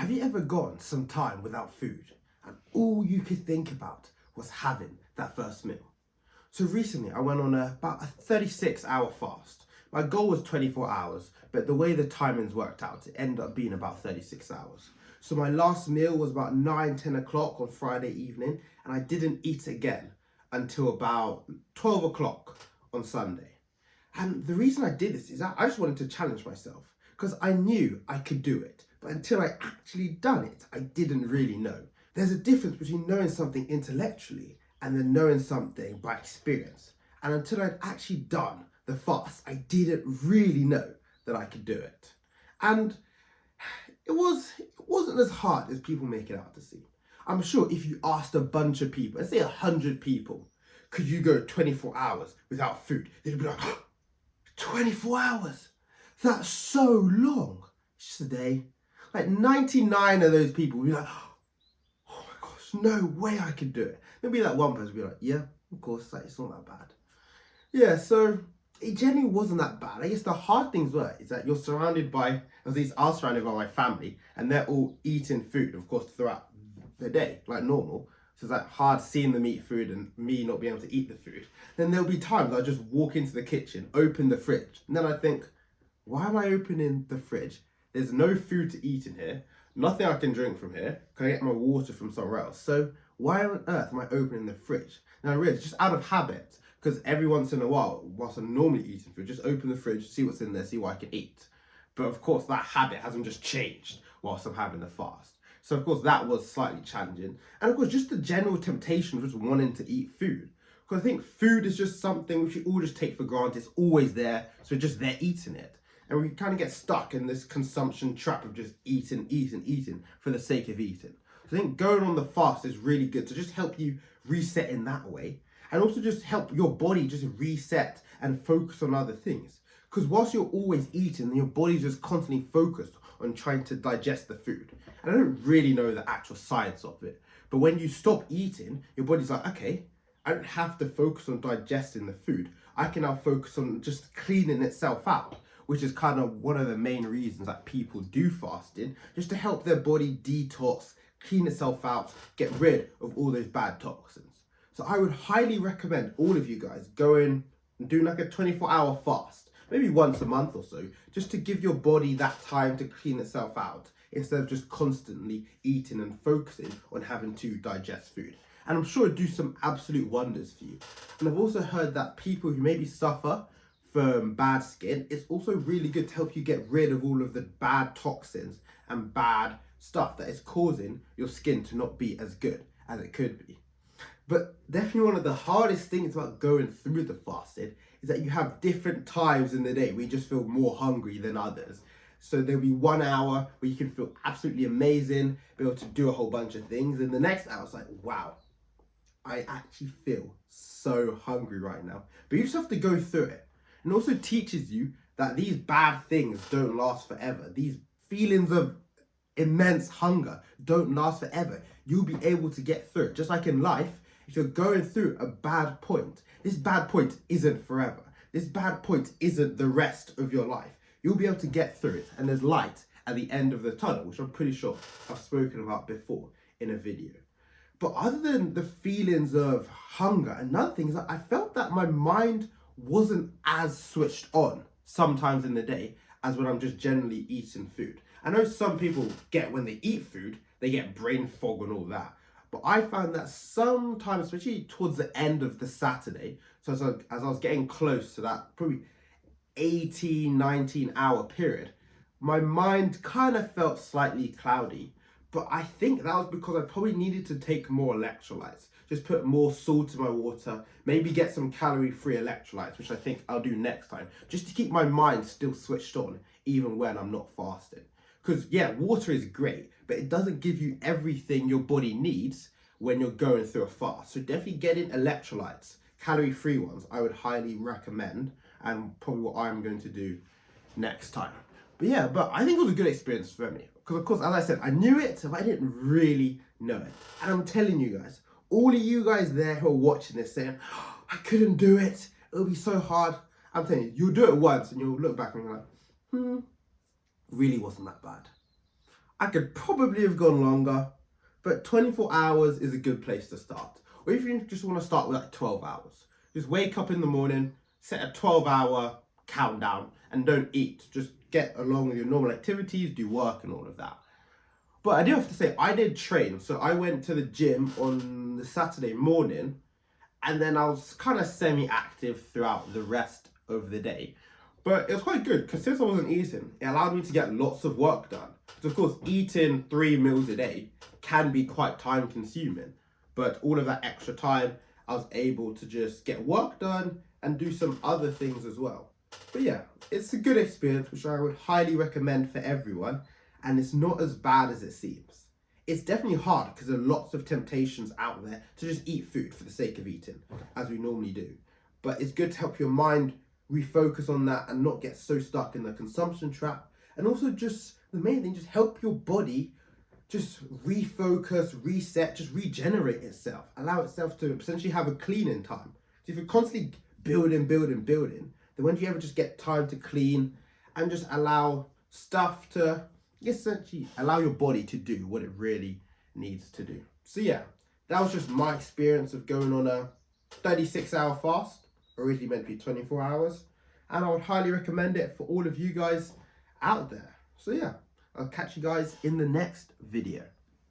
Have you ever gone some time without food and all you could think about was having that first meal? So recently I went on about a 36-hour fast. My goal was 24 hours, but the way the timings worked out, it ended up being about 36 hours. So my last meal was about 10 o'clock on Friday evening, and I didn't eat again until about 12 o'clock on Sunday. And the reason I did this is that I just wanted to challenge myself because I knew I could do it. But until I actually done it, I didn't really know. There's a difference between knowing something intellectually and then knowing something by experience. And until I'd actually done the fast, I didn't really know that I could do it. And it wasn't as hard as people make it out to seem. I'm sure if you asked a bunch of people, let's say 100 people, could you go 24 hours without food? They'd be like, 24 hours? That's so long. It's just a day. Like 99 of those people would be like, oh my gosh, no way I could do it. There'd be that one person be like, yeah, of course, like, it's not that bad. Yeah, so it generally wasn't that bad. I guess the hard things is that you're surrounded by, at least I was surrounded by my family, and they're all eating food, of course, throughout the day, like normal. So it's like hard seeing them eat food and me not being able to eat the food. Then there'll be times I just walk into the kitchen, open the fridge, and then I think, why am I opening the fridge? There's no food to eat in here, nothing I can drink from here. Can I get my water from somewhere else? So why on earth am I opening the fridge? Now I realize, just out of habit, because every once in a while, whilst I'm normally eating food, just open the fridge, see what's in there, see what I can eat. But of course that habit hasn't just changed whilst I'm having the fast. So of course that was slightly challenging. And of course just the general temptation of just wanting to eat food. Because I think food is just something which we all just take for granted. It's always there, so we're just there eating it. And we kind of get stuck in this consumption trap of just eating for the sake of eating. So I think going on the fast is really good to just help you reset in that way. And also just help your body just reset and focus on other things. Because whilst you're always eating, your body's just constantly focused on trying to digest the food. And I don't really know the actual science of it. But when you stop eating, your body's like, okay, I don't have to focus on digesting the food. I can now focus on just cleaning itself out, which is kind of one of the main reasons that people do fasting, just to help their body detox, clean itself out, get rid of all those bad toxins. So I would highly recommend all of you guys going and doing like a 24-hour fast, maybe once a month or so, just to give your body that time to clean itself out instead of just constantly eating and focusing on having to digest food. And I'm sure it'll do some absolute wonders for you. And I've also heard that people who maybe suffer from bad skin, it's also really good to help you get rid of all of the bad toxins and bad stuff that is causing your skin to not be as good as it could be. But definitely one of the hardest things about going through the fasting is that you have different times in the day where you just feel more hungry than others. So there'll be 1 hour where you can feel absolutely amazing, be able to do a whole bunch of things. And the next hour, it's like, wow, I actually feel so hungry right now. But you just have to go through it. And also teaches you that these bad things don't last forever. These feelings of immense hunger don't last forever. You'll be able to get through it. Just like in life, if you're going through a bad point, this bad point isn't forever. This bad point isn't the rest of your life. You'll be able to get through it. And there's light at the end of the tunnel, which I'm pretty sure I've spoken about before in a video. But other than the feelings of hunger, another thing is that I felt that my mind wasn't as switched on sometimes in the day as when I'm just generally eating food. I know some people get, when they eat food, they get brain fog and all that. But I found that sometimes, especially towards the end of the Saturday, so as I was getting close to that probably 18, 19 hour period, my mind kind of felt slightly cloudy. But I think that was because I probably needed to take more electrolytes. Just put more salt in my water, maybe get some calorie-free electrolytes, which I think I'll do next time, just to keep my mind still switched on, even when I'm not fasting. Because yeah, water is great, but it doesn't give you everything your body needs when you're going through a fast. So definitely getting electrolytes, calorie-free ones, I would highly recommend, and probably what I'm going to do next time. But yeah, but I think it was a good experience for me. Because of course, as I said, I knew it, but I didn't really know it. And I'm telling you guys, all of you guys there who are watching this saying, oh, I couldn't do it, it'll be so hard. I'm telling you, you'll do it once and you'll look back and you're like, really wasn't that bad. I could probably have gone longer, but 24 hours is a good place to start. Or if you just want to start with like 12 hours, just wake up in the morning, set a 12-hour countdown, and don't eat. Just get along with your normal activities, do work and all of that. But I do have to say, I did train. So I went to the gym on the Saturday morning, and then I was kind of semi-active throughout the rest of the day. But it was quite good because since I wasn't eating, it allowed me to get lots of work done. Because of course, eating 3 meals a day can be quite time consuming. But all of that extra time, I was able to just get work done and do some other things as well. But yeah, it's a good experience which I would highly recommend for everyone. And it's not as bad as it seems. It's definitely hard because there are lots of temptations out there to just eat food for the sake of eating, as we normally do. But it's good to help your mind refocus on that and not get so stuck in the consumption trap. And also just, the main thing, just help your body just refocus, reset, just regenerate itself. Allow itself to essentially have a cleaning time. So if you're constantly building, then when do you ever just get time to clean and just allow stuff to essentially allow your body to do what it really needs to do? So yeah, that was just my experience of going on a 36-hour fast, originally meant to be 24 hours. And I would highly recommend it for all of you guys out there. So yeah, I'll catch you guys in the next video.